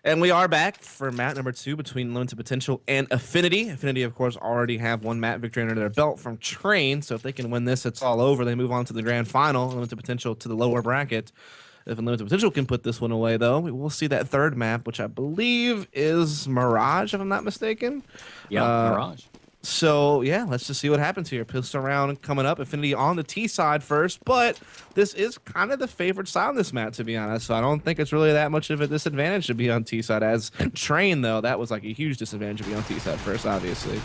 And we are back for map number 2 between Limited Potential and affNity. affNity, of course, already have one map victory under their belt from Train. So if they can win this, it's all over. They move on to the grand final. Limited Potential to the lower bracket. If Unlimited Potential can put this one away, though, we will see that third map, which I believe is Mirage, if I'm not mistaken. Yeah, Mirage. So, yeah, let's just see what happens here. Pistol round coming up. affNity on the T side first, but this is kind of the favored side on this map, to be honest. So I don't think it's really that much of a disadvantage to be on T side. As Train, though, that was like a huge disadvantage to be on T side first, obviously.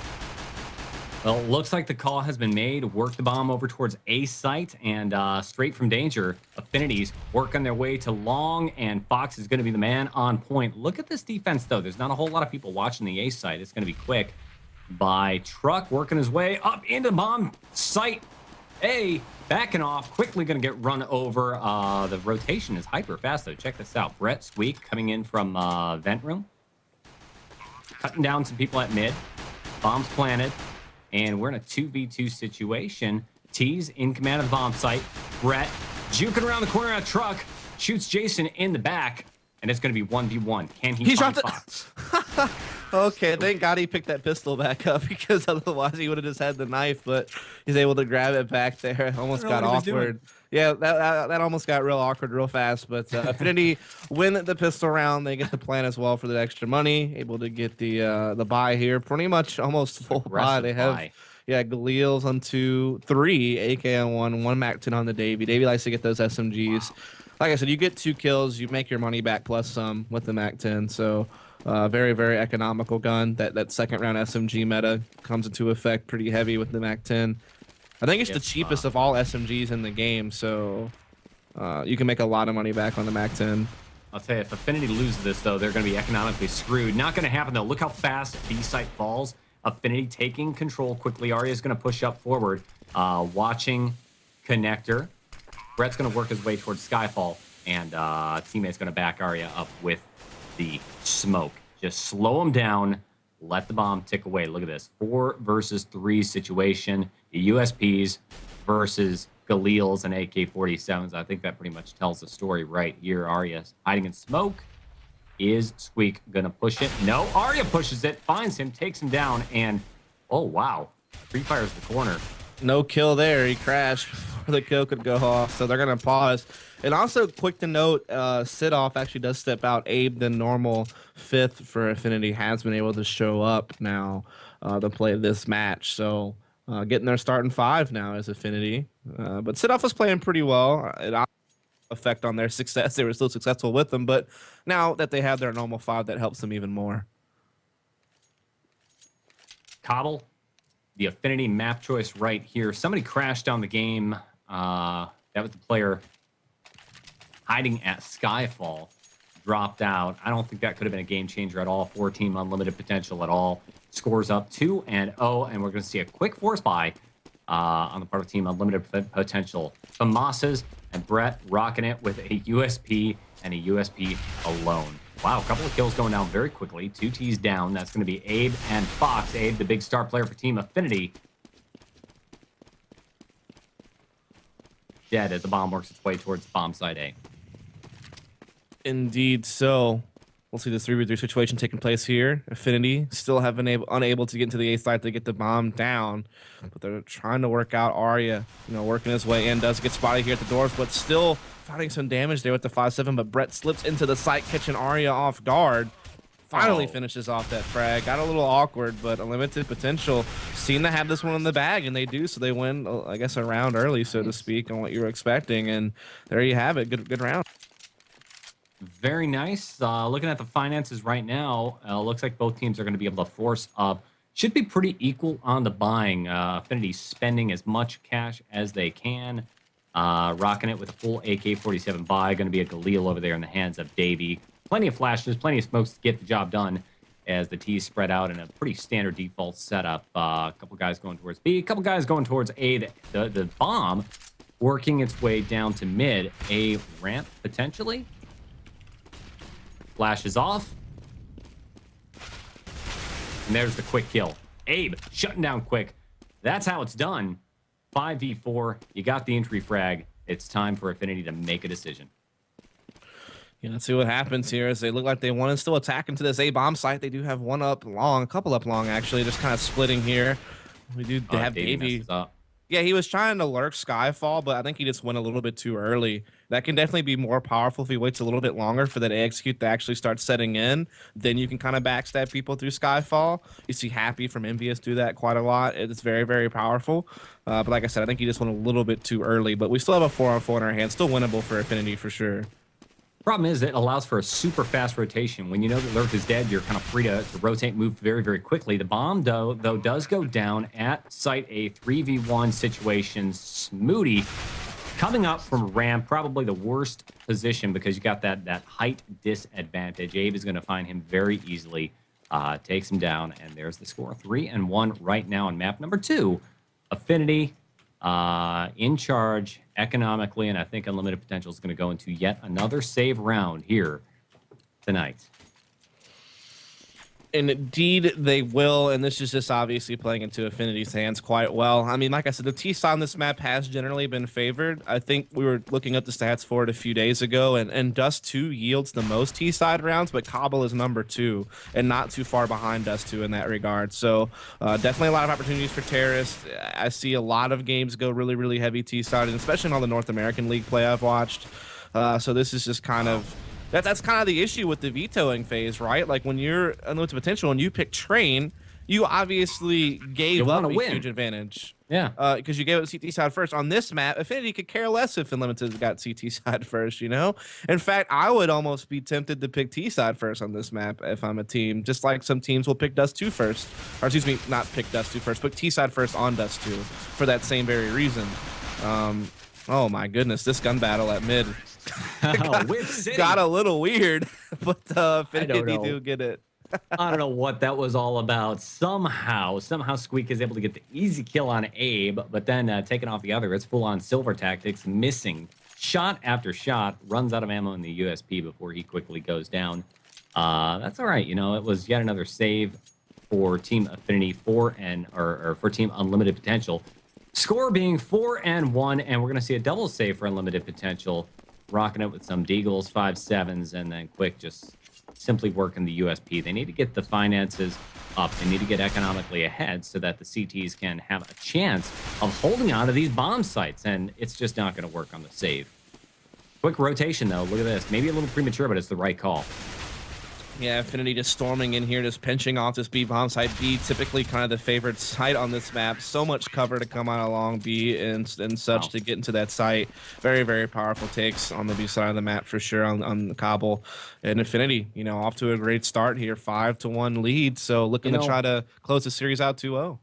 Well, looks like the call has been made. Work the bomb over towards A site, and straight from danger, affinity's working their way to long, and Fox is going to be the man on point. Look at this defense, though. There's not a whole lot of people watching the A site. It's going to be quick. By Truck working his way up into bomb site A, backing off, quickly going to get run over. The rotation is hyper fast, though. Check this out. Brett Squeak coming in from vent room, cutting down some people at mid. Bombs planted, and we're in a 2v2 situation. T's in command of the bomb site. Brett juking around the corner at Truck, shoots Jason in the back, and it's going to be 1v1. Can he find Fox? Okay, thank God he picked that pistol back up, because otherwise he would have just had the knife, but he's able to grab it back there. It almost got awkward. Yeah, that almost got real awkward real fast, but affNity win the pistol round. They get the plan as well for the extra money, able to get the buy here. Pretty much almost full buy. They have Galil's on 2, 3, AK on 1 Mac 10 on the Davey. Davey likes to get those SMGs. Wow. Like I said, you get 2 kills, you make your money back plus some with the Mac 10. So very, very economical gun. That second round SMG meta comes into effect pretty heavy with the Mac 10. I think it's the cheapest of all SMGs in the game, so you can make a lot of money back on the Mac 10. I'll tell you, if affNity loses this, though, they're going to be economically screwed. Not going to happen, though. Look how fast B site falls. affNity taking control quickly. Arya's going to push up forward, watching connector. Brett's going to work his way towards Skyfall, and teammate's going to back Arya up with the smoke. Just slow him down, let the bomb tick away. Look at this, 4 versus 3 situation. The USPs versus Galil's and AK-47s. I think that pretty much tells the story right here. Arya's hiding in smoke. Is Squeak going to push it? No, Arya pushes it, finds him, takes him down, and oh, wow. Free fires the corner. No kill there. He crashed before the kill could go off, so they're going to pause. And also, quick to note, Sidoff actually does step out. Abe, the normal 5th for affNity, has been able to show up now to play this match. So getting their starting 5 now as affNity. But Sidoff was playing pretty well. It effect on their success. They were still successful with them, but now that they have their normal 5, that helps them even more. Cobble, the affNity map choice right here. Somebody crashed down the game. That was the player hiding at Skyfall. Dropped out. I don't think that could have been a game changer at all for Team Unlimited Potential at all. Scores up 2-0, and we're going to see a quick force buy on the part of Team Unlimited Potential. Famasas and Brett rocking it with a USP and a USP alone. Wow, a couple of kills going down very quickly. 2 T's down. That's going to be Abe and Fox. Abe, the big star player for Team affNity, dead as the bomb works its way towards bomb site A. Indeed so. We'll see this 3v3 situation taking place here. affNity still have been unable to get into the A side to get the bomb down, but they're trying to work out Arya, working his way in. Does get spotted here at the doors, but still fighting some damage there with the 5-7. But Brett slips into the site, catching Arya off guard. Finally finishes off that frag. Got a little awkward, but Unlimited Potential seem to have this one in the bag, and they do. So they win, I guess, a round early, so to speak, on what you were expecting. And there you have it. Good round. Very nice. Looking at the finances right now, looks like both teams are going to be able to force up. Should be pretty equal on the buying. affNity spending as much cash as they can. Rocking it with a full AK-47 buy. Going to be a Galil over there in the hands of Davey. Plenty of flashes, plenty of smokes to get the job done as the T's spread out in a pretty standard default setup. A couple guys going towards B, a couple guys going towards A. The bomb working its way down to mid. A ramp, potentially. Flashes off. And there's the quick kill. Abe shutting down quick. That's how it's done. 5v4. You got the entry frag. It's time for affNity to make a decision. Yeah, let's see what happens here as they look like they want to still attack into this A bomb site. They do have one up long, a couple up long actually, just kind of splitting here. We do have Davey Davey. messes up. Yeah, he was trying to lurk Skyfall, but I think he just went a little bit too early. That can definitely be more powerful if he waits a little bit longer for that execute to actually start setting in. Then you can kind of backstab people through Skyfall. You see Happy from Envious do that quite a lot. It's very, very powerful. But like I said, I think he just went a little bit too early. But we still have a 4-on-4 in our hands. Still winnable for affNity for sure. Problem is, it allows for a super fast rotation. When you know that Lurk is dead, you're kind of free to rotate, move very, very quickly. The bomb, though, does go down at site A 3v1 situation. Smoody coming up from ramp, probably the worst position because you got that height disadvantage. Abe is going to find him very easily, takes him down, and there's the score. 3-1 right now on map number 2. affNity in charge economically, and I think uNLimited Potential is going to go into yet another save round here tonight. Indeed, they will, and this is just obviously playing into affNity's hands quite well. I mean, like I said, the T-side on this map has generally been favored. I think we were looking up the stats for it a few days ago, and Dust 2 yields the most T-side rounds, but Cobble is number 2, and not too far behind Dust 2 in that regard. So definitely a lot of opportunities for Terrorists. I see a lot of games go really, really heavy T-side, and especially in all the North American League play I've watched. So this is just kind of... That's kind of the issue with the vetoing phase, right? Like when you're uNLimited Potential and you pick Train, you obviously gave up a huge advantage. Yeah. Because you gave it CT side first. On this map, affNity could care less if uNLimited got CT side first, you know? In fact, I would almost be tempted to pick T side first on this map if I'm a team, just like some teams will pick Dust 2 first. Or excuse me, not pick Dust 2 first, but T side first on Dust 2 for that same very reason. Oh my goodness, this gun battle at mid. got a little weird, but affNity do get it. I don't know what that was all about. Somehow Squeak is able to get the easy kill on Abe, but then taking off the other. It's full-on silver tactics, missing shot after shot, runs out of ammo in the USP before he quickly goes down. That's all right. You know, it was yet another save for Team affNity, for Team uNLimited Potential. Score being 4-1, and we're going to see a double save for uNLimited Potential, rocking it with some Deagles, 5.7s, and then Quick just simply working the USP. They need to get the finances up. They need to get economically ahead so that the CTs can have a chance of holding on to these bomb sites, and it's just not going to work on the save. Quick rotation, though. Look at this. Maybe a little premature, but it's the right call. Yeah, affNity just storming in here, just pinching off this B bomb site. B, typically kind of the favored site on this map. So much cover to come out along B and such to get into that site. Very, very powerful takes on the B side of the map for sure on the Cobble. And affNity, you know, off to a great start here, 5-1 lead. So looking to try to close the series out 2-0.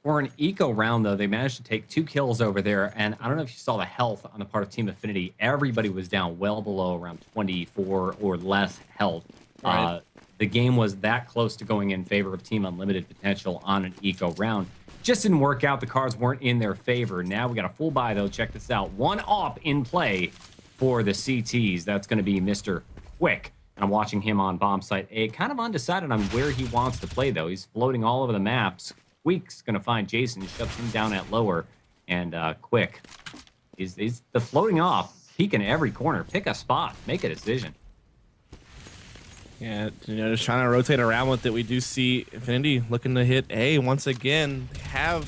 For an eco round, though, they managed to take 2 kills over there. And I don't know if you saw the health on the part of Team affNity. Everybody was down well below around 24 or less health. Right. The game was that close to going in favor of Team uNLimited Potential on an eco round. Just didn't work out. The cards weren't in their favor. Now we got a full buy, though. Check this out. 1 op in play for the CTs. That's going to be Mr. Quick. And I'm watching him on bomb site A. Kind of undecided on where he wants to play, though. He's floating all over the maps. Quick's going to find Jason, shuts him down at lower. And Quick is the floating off, peeking every corner. Pick a spot. Make a decision. Yeah, you know, just trying to rotate around with it. We do see affNity looking to hit A once again. They have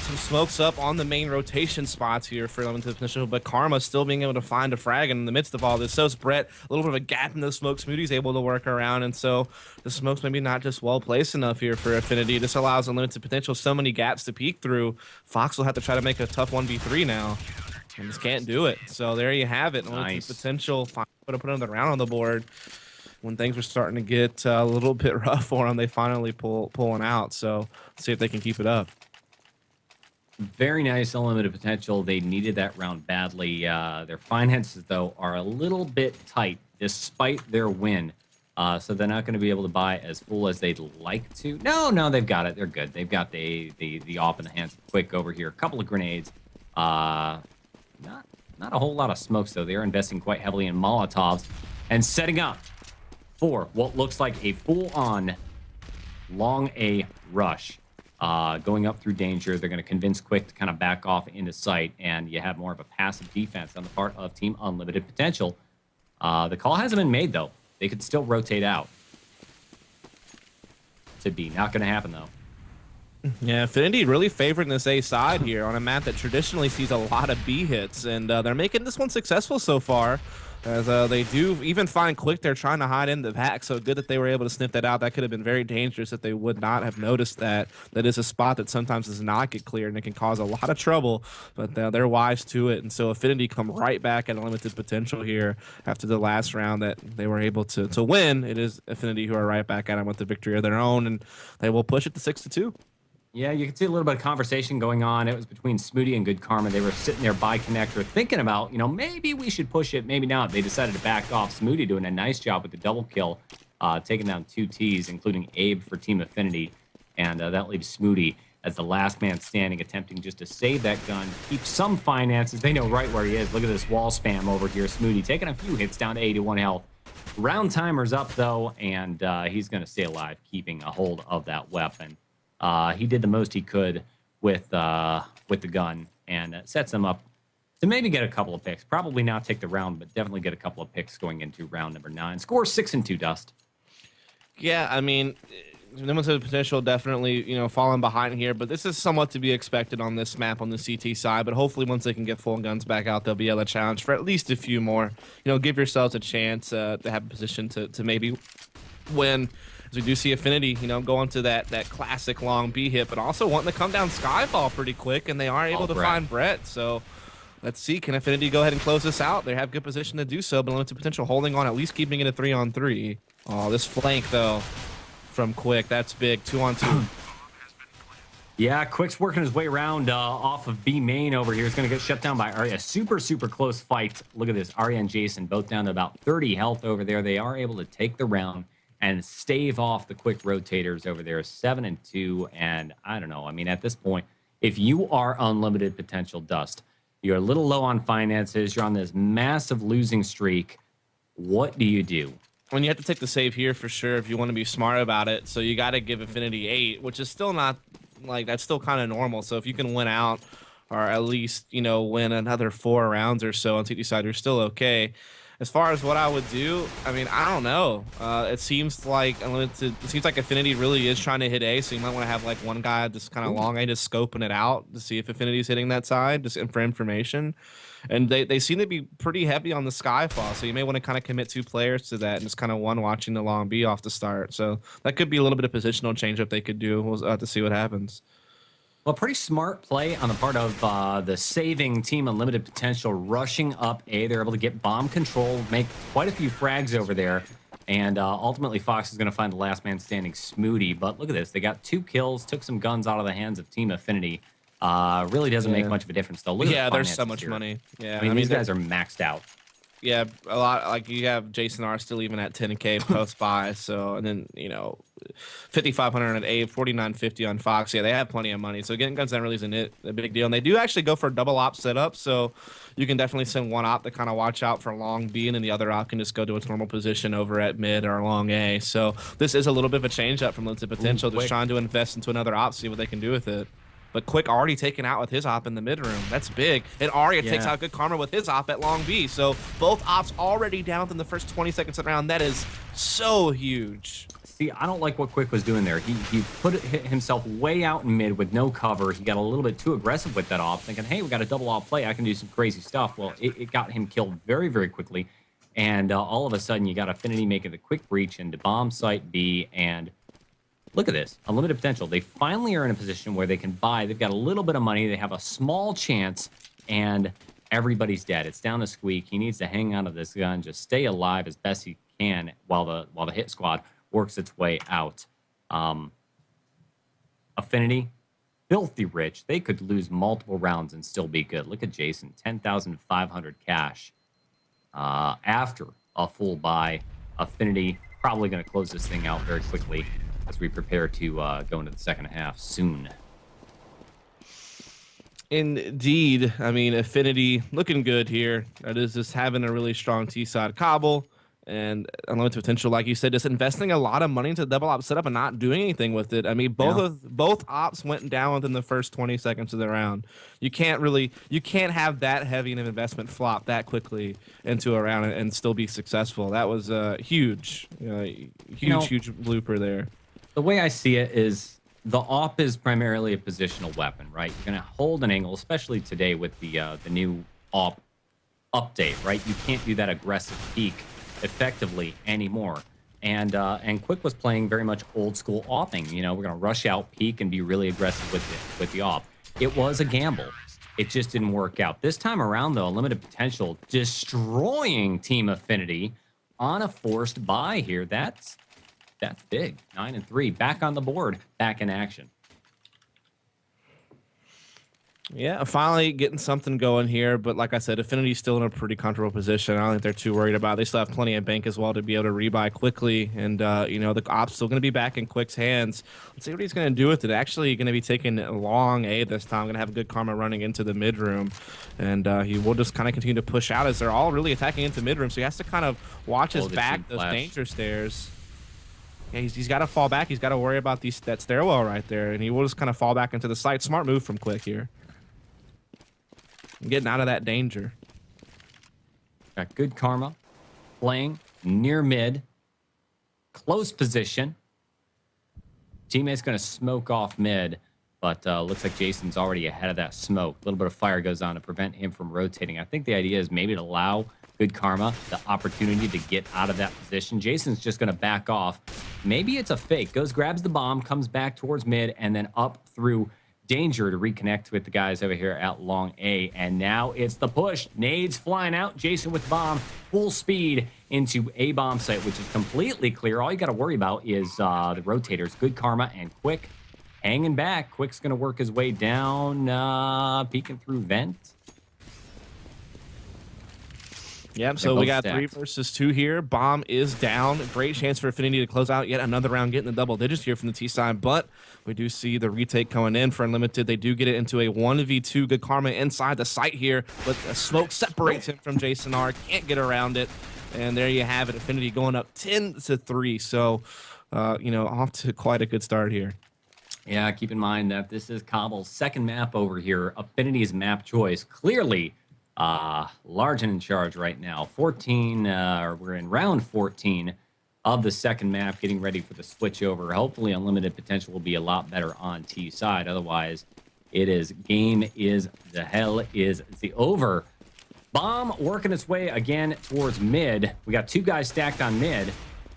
some smokes up on the main rotation spots here for uNLimited Potential, but Karma still being able to find a frag in the midst of all this. So is Brett. A little bit of a gap in the smoke. Smoothie's able to work around, and so the smoke's maybe not just well placed enough here for affNity. This allows uNLimited Potential so many gaps to peek through. Fox will have to try to make a tough 1v3 now, and just can't do it. So there you have it. Nice. Potential finally put another round on the board. When things were starting to get a little bit rough for them, they finally pull one out. So let's see if they can keep it up. Very nice uNLimited Potential. They needed that round badly. Their finances, though, are a little bit tight despite their win. So they're not going to be able to buy as full as they'd like to. No, they've got it. They're good. They've got the op in the hands of Quick over here. A couple of grenades. Not a whole lot of smokes, though. They're investing quite heavily in Molotovs and setting up for what looks like a full-on long A rush. Going up through danger, they're going to convince Quick to kind of back off into sight, and you have more of a passive defense on the part of Team uNLimited Potential. The call hasn't been made, though. They could still rotate out. To be. Not going to happen, though. Yeah, affNity really favoring this A side here on a map that traditionally sees a lot of B hits, and they're making this one successful so far. As they do even find Quick, they're trying to hide in the back, so good that they were able to sniff that out. That could have been very dangerous if they would not have noticed that. That is a spot that sometimes does not get cleared, and it can cause a lot of trouble, but they're wise to it. And so affNity come right back at unlimited potential here after the last round that they were able to win. It is affNity who are right back at them with the victory of their own, and they will push it to 6-2. Yeah, you can see a little bit of conversation going on. It was between Smooty and Good Karma. They were sitting there by connector thinking about, maybe we should push it, maybe not. They decided to back off. Smooty doing a nice job with the double kill, taking down 2 Ts, including Abe for Team affNity. And that leaves Smooty as the last man standing, attempting just to save that gun, keep some finances. They know right where he is. Look at this wall spam over here. Smooty taking a few hits down to 81 health. Round timer's up, though, and he's going to stay alive, keeping a hold of that weapon. He did the most he could with the gun, and sets him up to maybe get a couple of picks. Probably not take the round, but definitely get a couple of picks going into round number 9. Score 6-2, Dust. Yeah, I mean, limited potential definitely, falling behind here, but this is somewhat to be expected on this map on the CT side. But hopefully once they can get full guns back out, they'll be able to challenge for at least a few more. Give yourselves a chance to have a position to maybe win. As we do see affNity, go into that classic long B hit, but also wanting to come down Skyfall pretty quick, and they are able to find Brett. So let's see, can affNity go ahead and close this out? They have good position to do so, but limited potential holding on, at least keeping it a 3-on-3. Oh, this flank, though, from Quick, that's big. 2-on-2. Yeah, Quick's working his way around off of B main over here. He's going to get shut down by Arya. Super, super close fight. Look at this. Arya and Jason both down to about 30 health over there. They are able to take the round and stave off the Quick rotators over there. 7-2, and I don't know. I mean, at this point, if you are unlimited potential, Dust, you're a little low on finances, you're on this massive losing streak, what do you do? When you have to take the save here for sure if you want to be smart about it. So you got to give affNity 8, which is still not, that's still kind of normal. So if you can win out or at least, win another 4 rounds or so on CT side, you're still okay. As far as what I would do, I mean, I don't know. It seems like affNity really is trying to hit A, so you might want to have one guy just kind of long A, just scoping it out to see if affNity's hitting that side, just for information. And they seem to be pretty heavy on the Skyfall, so you may want to kind of commit 2 players to that and just kind of one watching the long B off the start. So that could be a little bit of positional change up they could do. We'll have to see what happens. Well, pretty smart play on the part of the saving Team Unlimited potential, rushing up A. They're able to get bomb control, make quite a few frags over there, and ultimately Fox is going to find the last man standing, Smooty. But look at this. They got 2 kills, took some guns out of the hands of Team affNity. Really doesn't make much of a difference, though. Look at the there's so much here. money. Yeah, I mean, these guys are maxed out. Yeah, a lot. You have Jason R still even at 10K post buy. So, and then 5,500 at A, 4,950 on Fox. Yeah, they have plenty of money. So getting guns down really isn't a big deal. And they do actually go for a double op setup. So you can definitely send one op to kind of watch out for long B, and then the other op can just go to its normal position over at mid or long A. So this is a little bit of a change up from limited potential. Just trying to invest into another op, see what they can do with it. But Quick already taken out with his op in the mid room. That's big. And Arya takes out Good Karma with his op at long B. So both ops already down within the first 20 seconds of the round. That is so huge. See, I don't like what Quick was doing there. He put himself way out in mid with no cover. He got a little bit too aggressive with that op, thinking, hey, we got a double op play. I can do some crazy stuff. Well, it got him killed very, very quickly. And all of a sudden, you got affNity making the quick breach into bomb site B, and look at this, unlimited potential. They finally are in a position where they can buy. They've got a little bit of money. They have a small chance, and everybody's dead. It's down to Squeak. He needs to hang on to this gun, just stay alive as best he can while the hit squad works its way out. affNity, filthy rich. They could lose multiple rounds and still be good. Look at Jason, 10,500 cash. After a full buy, affNity probably going to close this thing out very quickly as we prepare to go into the second half soon. Indeed. I mean, affNity looking good here. That is just having a really strong T-side cobble. and unlimited potential, like you said, just investing a lot of money into the double op setup and not doing anything with it. I mean, both ops went down within the first 20 seconds of the round. You can't have that heavy of an investment flop that quickly into a round and still be successful. That was a huge blooper there. The way I see it is the op is primarily a positional weapon, right? You're going to hold an angle, especially today with the new op update, right? You can't do that aggressive peek effectively anymore. And Quick was playing very much old school opping. You know, we're going to rush out, peek, and be really aggressive with the op. It was a gamble. It just didn't work out. This time around, though, limited potential, destroying Team affNity on a forced buy here. That's big. 9-3, back on the board, back in action. Yeah, finally getting something going here. But like I said, affNity's still in a pretty comfortable position. I don't think they're too worried about it. They still have plenty of bank as well to be able to rebuy quickly. And, you know, the op's still going to be back in Quick's hands. Let's see what he's going to do with it. Actually, going to be taking long A this time. Going to have good karma running into the mid room. And he will just kind of continue to push out as they're all really attacking into mid room. So he has to kind of watch his back, those danger stairs. Yeah, he's got to fall back. He's got to worry about that stairwell right there. And he will just kind of fall back into the site. Smart move from Quick here. Getting out of that danger. Got good karma. Playing near mid. Close position. Teammate's going to smoke off mid, but looks like Jason's already ahead of that smoke. A little bit of fire goes on to prevent him from rotating. I think the idea is maybe to allow good karma the opportunity to get out of that position. Jason's just going to back off. Maybe it's a fake. Goes, grabs the bomb, comes back towards mid, and then up through danger to reconnect with the guys over here at long A. And now it's the push. Nades flying out. Jason with bomb, full speed into A bomb site, which is completely clear. All you got to worry about is the rotators. Good karma and Quick hanging back. Quick's going to work his way down, peeking through vent. Yep, so we got 3 versus 2 here. Bomb is down. Great chance for affNity to close out yet another round, getting the double digits here from the T side, but we do see the retake coming in for uNLimited. They do get it into a 1v2. Good karma inside the site here, but the smoke separates him from Jason R. Can't get around it, and there you have it. affNity going up 10-3, so, you know, off to quite a good start here. Yeah, keep in mind that this is Cobble's second map over here. affNity's map choice, clearly large and in charge right now. 14, we're in round 14 of the second map, getting ready for the switch over. Hopefully uNLimited potential will be a lot better on T side. Otherwise, it is game is the hell is the over. Bomb working its way again towards mid. We got 2 guys stacked on mid.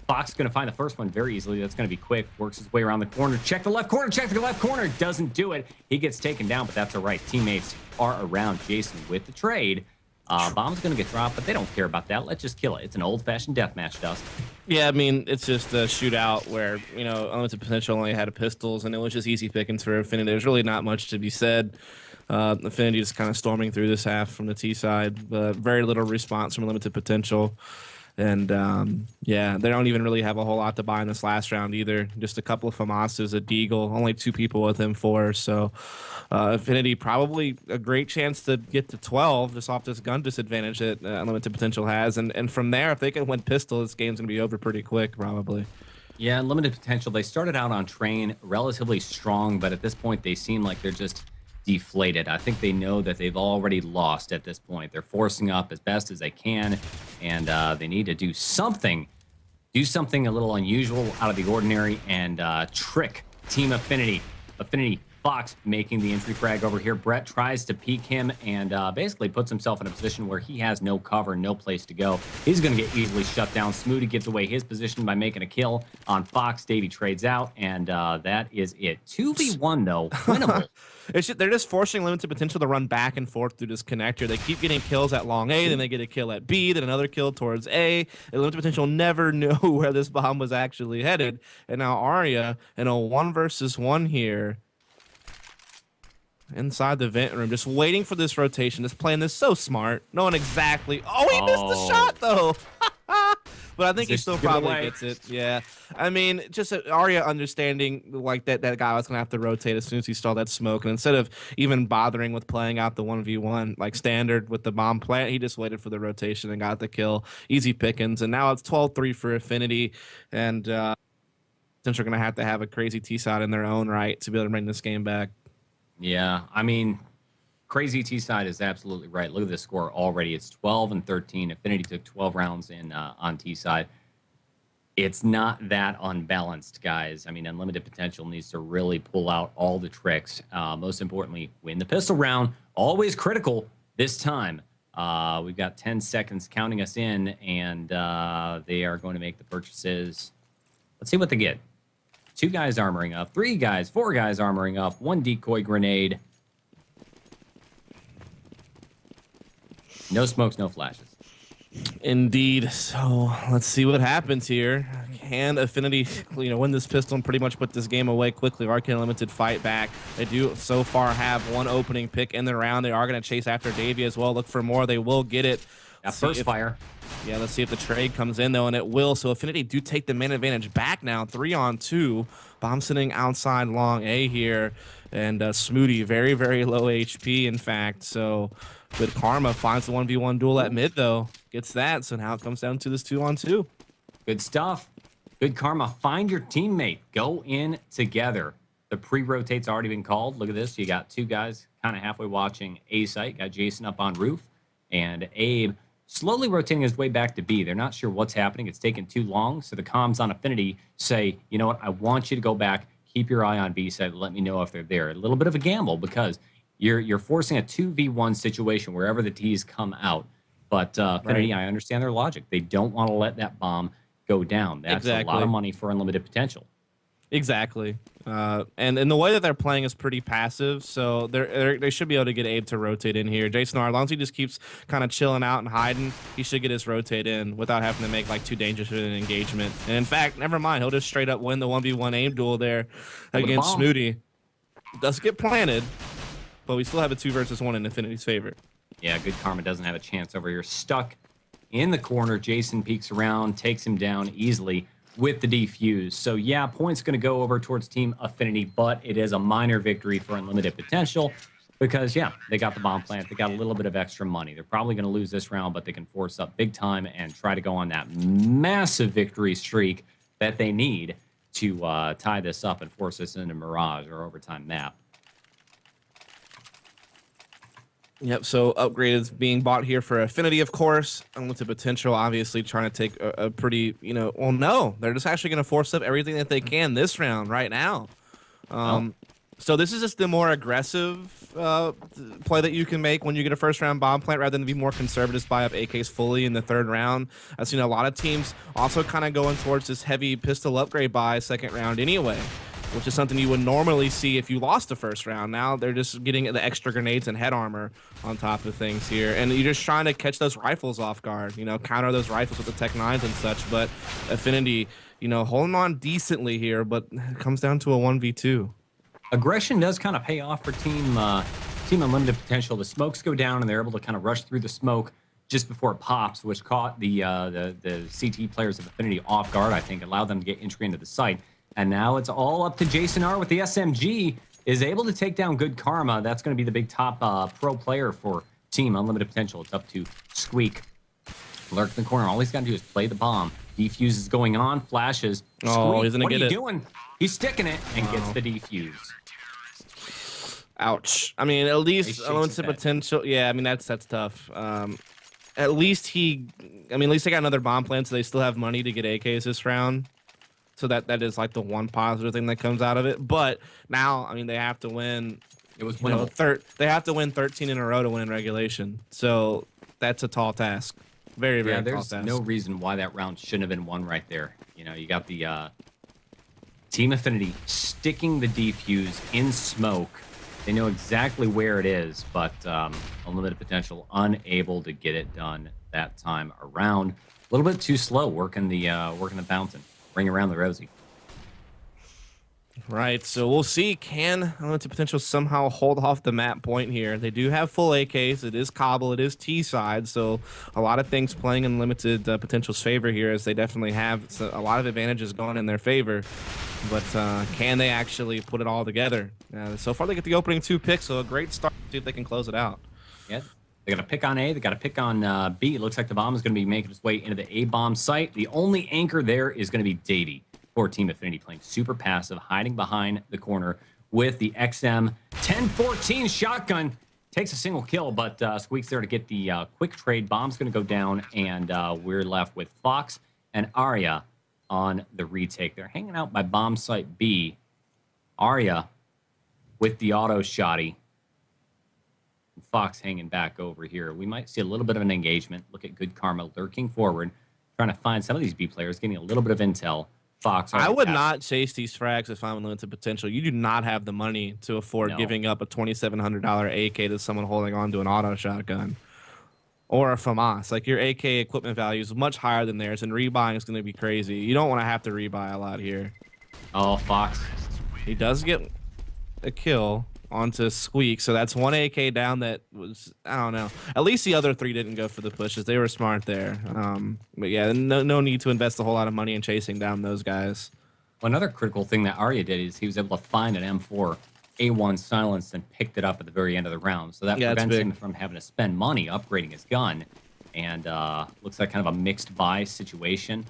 Fox is going to find the first one very easily. That's going to be Quick. Works his way around the corner. Check the left corner. Check the left corner. Doesn't do it. He gets taken down, but that's all right. Teammates are around Jason with the trade. Bomb's going to get dropped, but they don't care about that. Let's just kill it. It's an old-fashioned deathmatch, Dust. Yeah, I mean, it's just a shootout where, you know, uNLimited potential only had pistols, and it was just easy pickings for affNity. There's really not much to be said. affNity just kind of storming through this half from the T side, but very little response from uNLimited potential. And yeah, they don't even really have a whole lot to buy in this last round either. Just a couple of FAMASs, a Deagle, only 2 people with him, 4. So affNity probably a great chance to get to 12 just off this gun disadvantage that uNLimited potential has. And from there, if they can win pistol, this game's going to be over pretty quick, probably. Yeah, limited potential. They started out on train relatively strong, but at this point, they seem like they're just deflated. I think they know that they've already lost at this point. They're forcing up as best as they can, and they need to do something a little unusual, out of the ordinary, and trick Team affNity. affNity, Fox making the entry frag over here. Brett tries to peek him and basically puts himself in a position where he has no cover, no place to go. He's going to get easily shut down. Smoody gives away his position by making a kill on Fox. Davey trades out, and that is it. 2v1, though, winnable. They're just forcing limited potential to run back and forth through this connector. They keep getting kills at long A, then they get a kill at B, then another kill towards A. And limited potential never knew where this bomb was actually headed. And now Arya in a 1 versus 1 here inside the vent room, just waiting for this rotation, just playing this so smart, knowing exactly. Oh, he missed the shot though. but I think he still probably gets it. Yeah, I mean, just Arya understanding like that guy was gonna have to rotate as soon as he saw that smoke, and instead of even bothering with playing out the 1v1 like standard with the bomb plant, he just waited for the rotation and got the kill. Easy pickings, and now it's 12-3 for affNity, and since we're gonna have to have a crazy T-side in their own right to be able to bring this game back. Yeah, I mean, crazy T-side is absolutely right. Look at the score already. It's 12-13. affNity took 12 rounds in on T-side. It's not that unbalanced, guys. I mean, uNLimited Potential needs to really pull out all the tricks. Most importantly, win the pistol round. Always critical this time. We've got 10 seconds counting us in, and they are going to make the purchases. Let's see what they get. 2 guys armoring up, 3 guys, 4 guys armoring up, 1 decoy grenade. No smokes, no flashes. Indeed. So let's see what happens here. Can affNity, win this pistol and pretty much put this game away quickly? uNLimited fight back. They do so far have 1 opening pick in the round. They are going to chase after Davey as well. Look for more. They will get it. That first fire. Yeah, let's see if the trade comes in, though, and it will. So affNity do take the man advantage back now, 3-on-2. Bomb sitting outside long A here. And Smooty, very, very low HP, in fact. So good karma finds the 1v1 duel at mid, though. Gets that, so now it comes down to this 2-on-2. Good stuff. Good karma. Find your teammate. Go in together. The pre-rotate's already been called. Look at this. You got 2 guys kind of halfway watching A site. Got Jason up on roof. And Abe slowly rotating his way back to B. They're not sure what's happening. It's taken too long. So the comms on affNity say, you know what? I want you to go back. Keep your eye on B side. Let me know if they're there. A little bit of a gamble because you're forcing a 2v1 situation wherever the T's come out. But affNity, I understand their logic. They don't want to let that bomb go down. That's a lot of money for uNLimited Potential. Exactly. And the way that they're playing is pretty passive, so they should be able to get Abe to rotate in here. Jason R, as long as he just keeps kind of chilling out and hiding, he should get his rotate in without having to make like too dangerous of an engagement. And in fact, never mind, he'll just straight up win the 1v1 Abe duel there against Smooty. Does get planted, but we still have a 2 versus 1 in affNity's favor. Yeah, good karma doesn't have a chance over here. Stuck in the corner. Jason peeks around, takes him down easily with the defuse. So yeah, points going to go over towards Team affNity, but it is a minor victory for uNLimited Potential because, yeah, they got the bomb plant. They got a little bit of extra money. They're probably going to lose this round, but they can force up big time and try to go on that massive victory streak that they need to tie this up and force us into Mirage or overtime map. Yep, so upgrade is being bought here for affNity, of course. uNLimited Potential, obviously, trying to take a pretty, well, no. They're just actually going to force up everything that they can this round right now. So this is just the more aggressive play that you can make when you get a first-round bomb plant rather than be more conservative, buy up AKs fully in the 3rd round. I've seen a lot of teams also kind of going towards this heavy pistol upgrade buy 2nd round anyway, which is something you would normally see if you lost the 1st round. Now they're just getting the extra grenades and head armor on top of things here. And you're just trying to catch those rifles off guard, counter those rifles with the Tech 9s and such. But affNity, holding on decently here, but it comes down to a 1v2. Aggression does kind of pay off for Team uNLimited Potential. The smokes go down, and they're able to kind of rush through the smoke just before it pops, which caught the CT players of affNity off guard, I think, allowed them to get entry into the site. And now it's all up to Jason R with the SMG, is able to take down good karma. That's going to be the big top pro player for Team uNLimited Potential. It's up to Squeak. Lurk in the corner. All he's got to do is play the bomb. Defuse is going on. Flashes. Oh, he's going to get it. What are you doing? He's sticking it and gets the defuse. Ouch. I mean, at least uNLimited Potential. Yeah, I mean, that's tough. At least they got another bomb plant, so they still have money to get AKs this round. So that is like the one positive thing that comes out of it. But now, I mean, they have to win. It was winnable. They have to win 13 in a row to win in regulation. So that's a tall task. Very, very tall task. There's no reason why that round shouldn't have been won right there. You got the Team affNity sticking the defuse in smoke. They know exactly where it is, but uNLimited Potential unable to get it done that time around. A little bit too slow working the fountain. Bring around the Rosie. Right, so we'll see. Can Unlimited Potential somehow hold off the map point here? They do have full AKs. It is Cobble. It is T-side, so a lot of things playing in Limited Potential's favor here, as they definitely have a lot of advantages going in their favor. But can they actually put it all together? So far, they get the opening 2 picks, so a great start. See if they can close it out. Yeah, they got to pick on A. They got to pick on B. It looks like the bomb is going to be making its way into the A bomb site. The only anchor there is going to be Davey for Team affNity, playing super passive, hiding behind the corner with the XM 1014 shotgun. Takes a single kill, but Squeak's there to get the quick trade. Bomb's going to go down, and we're left with Fox and Arya on the retake. They're hanging out by bomb site B. Arya with the auto shotty. Fox hanging back over here. We might see a little bit of an engagement. Look at Good Karma lurking forward, trying to find some of these B players, getting a little bit of intel. Fox. I would not chase these frags if I'm in Limited Potential. You do not have the money to afford giving up a $2,700 AK to someone holding on to an auto shotgun or a FAMAS. Like, your AK equipment value is much higher than theirs, and rebuying is going to be crazy. You don't want to have to rebuy a lot here. Oh, Fox. He does get a kill onto Squeak, so that's 1 AK down. That was, I don't know, at least the other 3 didn't go for the pushes. They were smart there. But yeah, no need to invest a whole lot of money in chasing down those guys. Well, another critical thing that Arya did is he was able to find an M4 A1 silenced and picked it up at the very end of the round, so that prevents him from having to spend money upgrading his gun. And looks like kind of a mixed buy situation.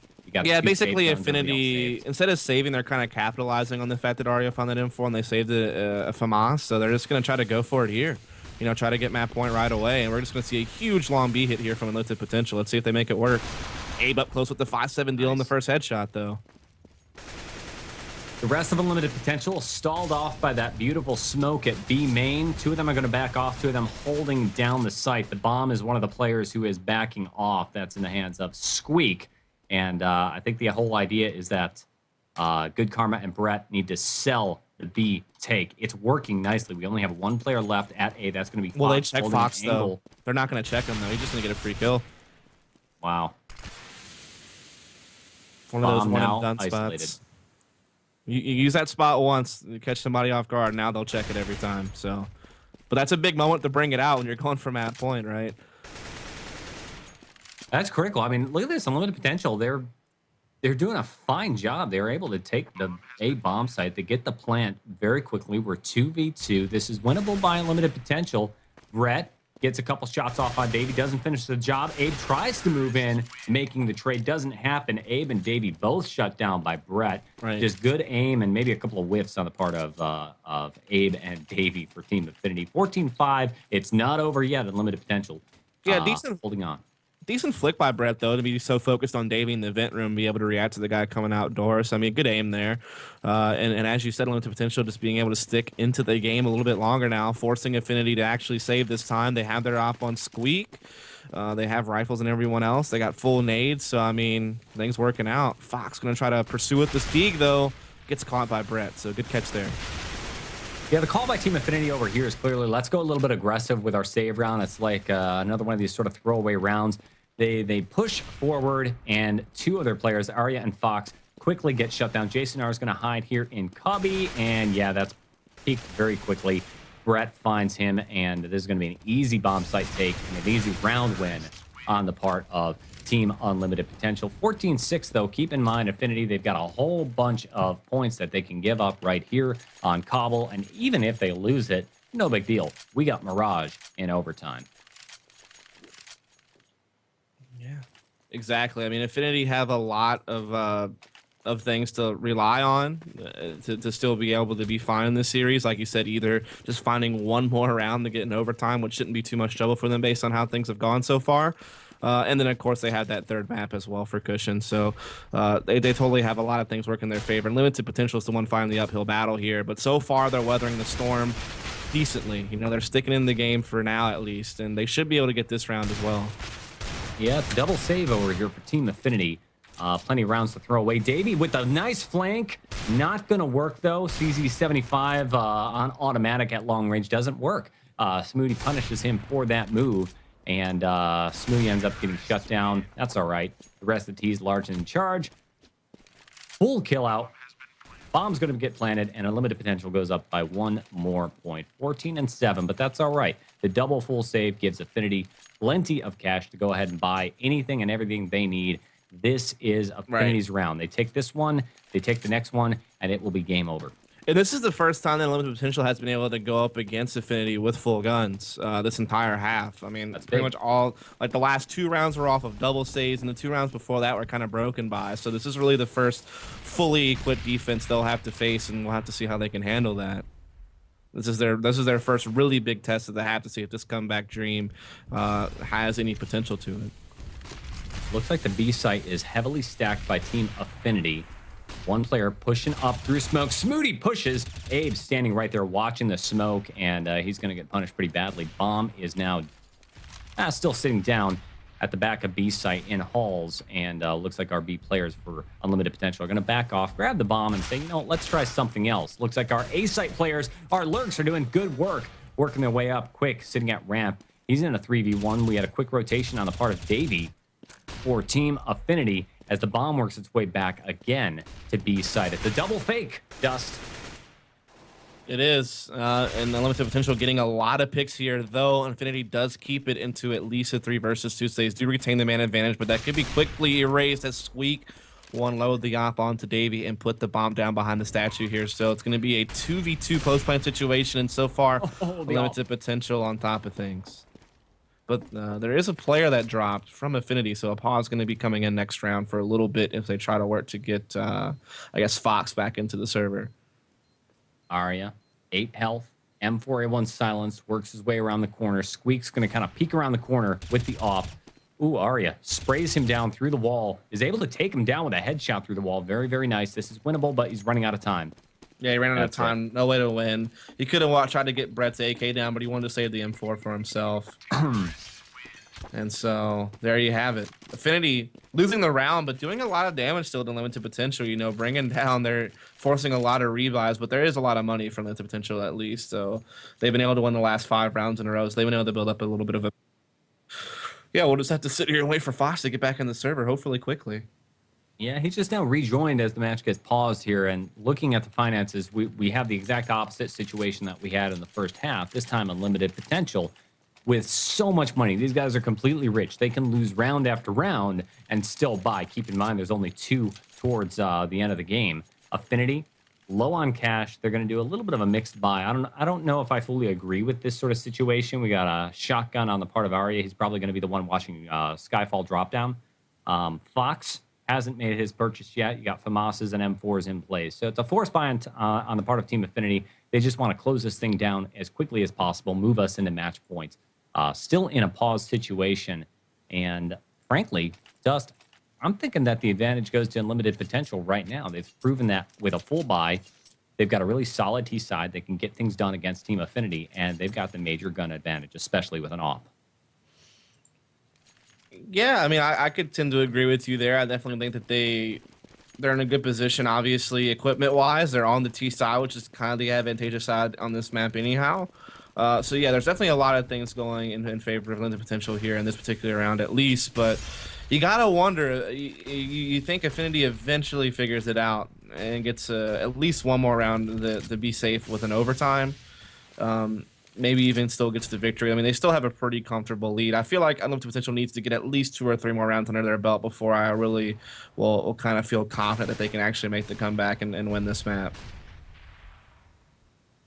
Yeah, basically affNity, instead of saving, they're kind of capitalizing on the fact that Arya found that info and they saved a FAMAS, so they're just going to try to go for it here. You know, try to get map point right away, and we're just going to see a huge long B hit here from Unlimited Potential. Let's see if they make it work. Abe up close with the 5-7 deal in the first headshot, though. The rest of Unlimited Potential stalled off by that beautiful smoke at B main. 2 of them are going to back off, 2 of them holding down the site. The bomb is one of the players who is backing off. That's in the hands of Squeak. And I think the whole idea is that Good Karma and Brett need to sell the B take. It's working nicely. We only have 1 player left at A. That's going to be Fox. Well, they check Fox, though. They're not going to check him, though. He's just going to get a free kill. Wow. One of those one-and-done spots. You use that spot once, you catch somebody off guard, now they'll check it every time. So, but that's a big moment to bring it out when you're going for map point, right? That's critical. I mean, look at this Unlimited Potential. They're doing a fine job. They were able to take the A bomb site. They get the plant very quickly. We're 2v2. This is winnable by Unlimited Potential. Brett gets a couple shots off on Davey. Doesn't finish the job. Abe tries to move in, making the trade. Doesn't happen. Abe and Davey both shut down by Brett. Right. Just good aim and maybe a couple of whiffs on the part of Abe and Davey for Team affNity. 14-5. It's not over yet. Unlimited Potential. Yeah, decent. Holding on. Decent flick by Brett, though, to be so focused on Davey in the vent room, be able to react to the guy coming outdoors. I mean, good aim there. And as you said, Limited Potential, just being able to stick into the game a little bit longer now, forcing affNity to actually save this time. They have their op on Squeak. They have rifles and everyone else. They got full nades, so, I mean, things working out. Fox going to try to pursue with this Deeg, though. Gets caught by Brett, so good catch there. Yeah, the call by Team affNity over here is clearly, let's go a little bit aggressive with our save round. It's like another one of these sort of throwaway rounds. They push forward, and 2 other players, Arya and Fox, quickly get shut down. Jason R is going to hide here in Cubby, and yeah, that's peaked very quickly. Brett finds him, and this is going to be an easy bomb site take and an easy round win on the part of Team Unlimited Potential. 14-6, though. Keep in mind, affNity, they've got a whole bunch of points that they can give up right here on Cobble, and even if they lose it, no big deal. We got Mirage in overtime. Yeah, exactly. I mean, affNity have a lot of things to rely on to still be able to be fine in this series. Like you said, either just finding 1 more round to get in overtime, which shouldn't be too much trouble for them based on how things have gone so far. And then, of course, they had that 3rd map as well for cushion. So they totally have a lot of things working in their favor. And Limited Potential is the one fighting the uphill battle here. But so far, they're weathering the storm decently. You know, they're sticking in the game for now, at least. And they should be able to get this round as well. Yeah, it's double save over here for Team affNity. Plenty of rounds to throw away. Davey with a nice flank. Not going to work, though. CZ75 on automatic at long range doesn't work. Smoothie punishes him for that move. And Smoothie ends up getting shut down. That's all right. The rest of the T's large and in charge. Full kill out Bomb's going to get planted, and unlimited potential goes up by 1 more point. 14-7, but that's all right. The double full save gives affNity plenty of cash to go ahead and buy anything and everything they need. This is affNity's round. They take this one, they take the next one, and it will be game over. And this is the first time that Unlimited Potential has been able to go up against affNity with full guns this entire half. I mean, that's pretty much all. Like the last 2 rounds were off of double saves, and the 2 rounds before that were kind of broken by. So this is really the first fully equipped defense they'll have to face, and we'll have to see how they can handle that. This is their first really big test that they have to see if this comeback dream has any potential to it. Looks like the B site is heavily stacked by Team affNity. One player pushing up through smoke. Smooty pushes. Abe's standing right there watching the smoke, and he's going to get punished pretty badly. Bomb is now still sitting down at the back of B site in halls, and looks like our B players for Unlimited Potential are going to back off, grab the bomb, and say, you know, let's try something else. Looks like our A site players, our lurks, are doing good work, working their way up quick, sitting at ramp. He's in a 3v1. We had a quick rotation on the part of Davey for Team affNity, as the bomb works its way back again to B site. It's a double fake, Dust. It is, and Unlimited Potential getting a lot of picks here, though affNity does keep it into at least a 3 versus 2 stays. Do retain the man advantage, but that could be quickly erased as Squeak one load the op onto Davey and put the bomb down behind the statue here. So it's going to be a 2v2 post-plant situation, and so far, Unlimited Potential on top of things. But there is a player that dropped from affNity, so a pause is going to be coming in next round for a little bit if they try to work to get, I guess, Fox back into the server. Arya, 8 health, M4A1 silence, works his way around the corner. Squeak's going to kind of peek around the corner with the off. Ooh, Arya sprays him down through the wall, is able to take him down with a headshot through the wall. Very, very nice. This is winnable, but he's running out of time. Yeah, he ran out of time. No way to win. He could have tried to get Brett's AK down, but he wanted to save the M4 for himself. And so there you have it. affNity losing the round, but doing a lot of damage still to Limited Potential. You know, bringing down, they're forcing a lot of rebuys, but there is a lot of money from Limited Potential at least. So they've been able to win the last 5 rounds in a row. So they've been able to build up a little bit of a. Yeah, we'll just have to sit here and wait for Fox to get back in the server, hopefully quickly. Yeah, he's just now rejoined as the match gets paused here. And looking at the finances, we have the exact opposite situation that we had in the first half. This time, Unlimited Potential with so much money. These guys are completely rich. They can lose round after round and still buy. Keep in mind, there's only 2 towards the end of the game. affNity, low on cash. They're going to do a little bit of a mixed buy. I don't know if I fully agree with this sort of situation. We got a shotgun on the part of Arya. He's probably going to be the one watching Skyfall drop down. Fox hasn't made his purchase yet. You got FAMASs and M4s in place. So it's a forced buy on the part of Team affNity. They just want to close this thing down as quickly as possible, move us into match points. Still in a pause situation. And frankly, Dust, I'm thinking that the advantage goes to Unlimited Potential right now. They've proven that with a full buy. They've got a really solid T side. They can get things done against Team affNity, and they've got the major gun advantage, especially with an AWP. Yeah, I mean, I could tend to agree with you there. I definitely think that they're in a good position, obviously, equipment-wise. They're on the T side, which is kind of the advantageous side on this map anyhow. So, yeah, there's definitely a lot of things going in favor of Unlimited Potential here in this particular round, at least. But you got to wonder, you think affNity eventually figures it out and gets at least one more round to be safe with an overtime. Maybe even still gets the victory. I mean, they still have a pretty comfortable lead. I feel like Unlimited Potential needs to get at least 2 or 3 more rounds under their belt before I really will kind of feel confident that they can actually make the comeback and win this map.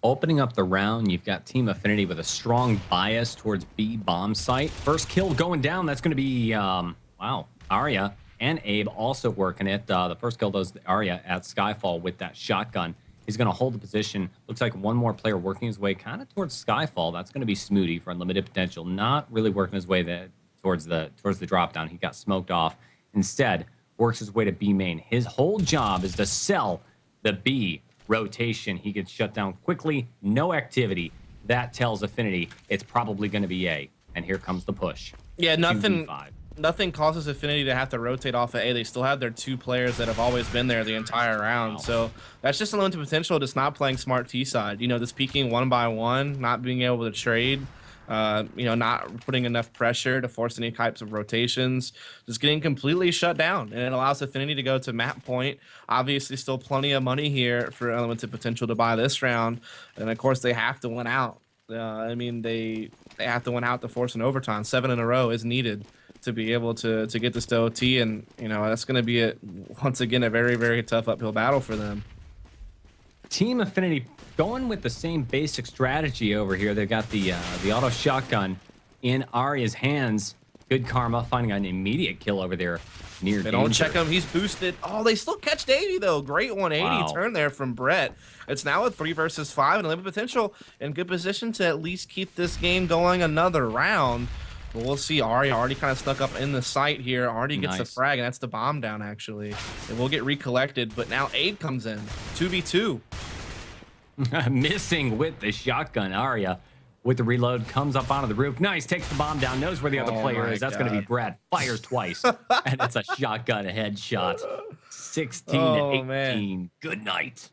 Opening up the round, you've got Team affNity with a strong bias towards B bomb site. First kill going down. That's going to be, wow, Arya and Abe also working it. The first kill does Arya at Skyfall with that shotgun. He's going to hold the position. Looks like one more player working his way kind of towards Skyfall. That's going to be Smooty for Unlimited Potential. Not really working his way towards the drop down. He got smoked off. Instead, works his way to B main. His whole job is to sell the B rotation. He gets shut down quickly. No activity. That tells affNity it's probably going to be A. And here comes the push. Yeah, nothing causes affNity to have to rotate off of A. They still have their 2 players that have always been there the entire round. Wow. So that's just Unlimited Potential, just not playing smart T side. You know, just peeking 1 by 1, not being able to trade. Not putting enough pressure to force any types of rotations, just getting completely shut down. And it allows affNity to go to map point. Obviously, still plenty of money here for uNLimited potential to buy this round. And of course, they have to win out. They have to win out to force an overtime. 7 in a row is needed to be able to get this to OT. And, that's going to be, once again, a very, very tough uphill battle for them. Team affNity going with the same basic strategy over here. They've got the auto shotgun in Arya's hands. Good karma, finding an immediate kill over there near They danger. don't check him. He's boosted. Oh, they still catch Davey, though. Great 180 turn there from Brett. It's now a 3 versus 5 and limited potential in good position to at least keep this game going another round. But we'll see. Arya already kind of stuck up in the site here. Already gets the frag, and that's the bomb down, actually. It will get recollected, but now Aid comes in. 2v2. Missing with the shotgun. Arya with the reload comes up onto the roof. Nice, takes the bomb down, knows where the other player is. That's going to be Brad. Fires twice, and it's a shotgun headshot. 16 and 18. Man. Good night.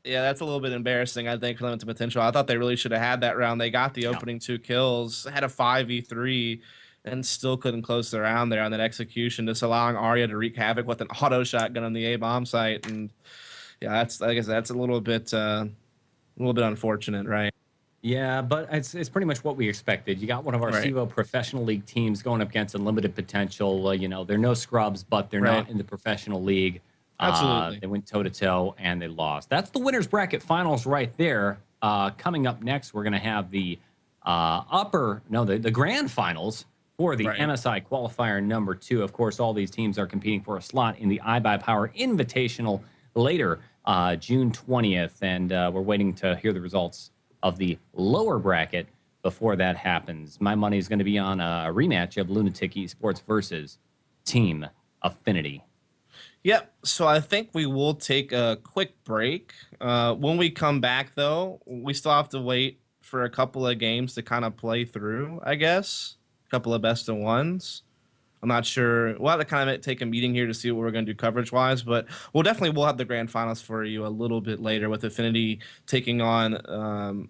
Yeah, that's a little bit embarrassing, I think, for limited potential. I thought they really should have had that round. They got the opening 2 kills, had a 5v3, and still couldn't close the round there on that execution, just allowing Arya to wreak havoc with an auto shotgun on the A bomb site. And yeah, I guess that's a little bit unfortunate, right? Yeah, but it's pretty much what we expected. You got one of our Sabo Professional League teams going up against unlimited potential. They're no scrubs, but they're not in the professional league. Absolutely. They went toe-to-toe, and they lost. That's the winner's bracket finals right there. Coming up next, we're going to have the grand finals for the MSI Qualifier number 2. Of course, all these teams are competing for a slot in the IBP Power Invitational later, June 20th, and we're waiting to hear the results of the lower bracket before that happens. My money is going to be on a rematch of Lunatic Esports versus Team affNity. Yep. So I think we will take a quick break. When we come back, though, we still have to wait for a couple of games to kind of play through, I guess. A couple of best of ones. I'm not sure. We'll have to kind of take a meeting here to see what we're going to do coverage-wise, but we'll have the grand finals for you a little bit later with affNity taking on,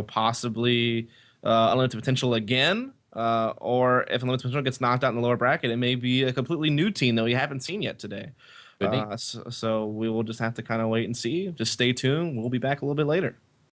possibly Unlimited Potential again. Or if Unlimited Potential gets knocked out in the lower bracket, it may be a completely new team that we haven't seen yet today. So we will just have to kind of wait and see. Just stay tuned. We'll be back a little bit later.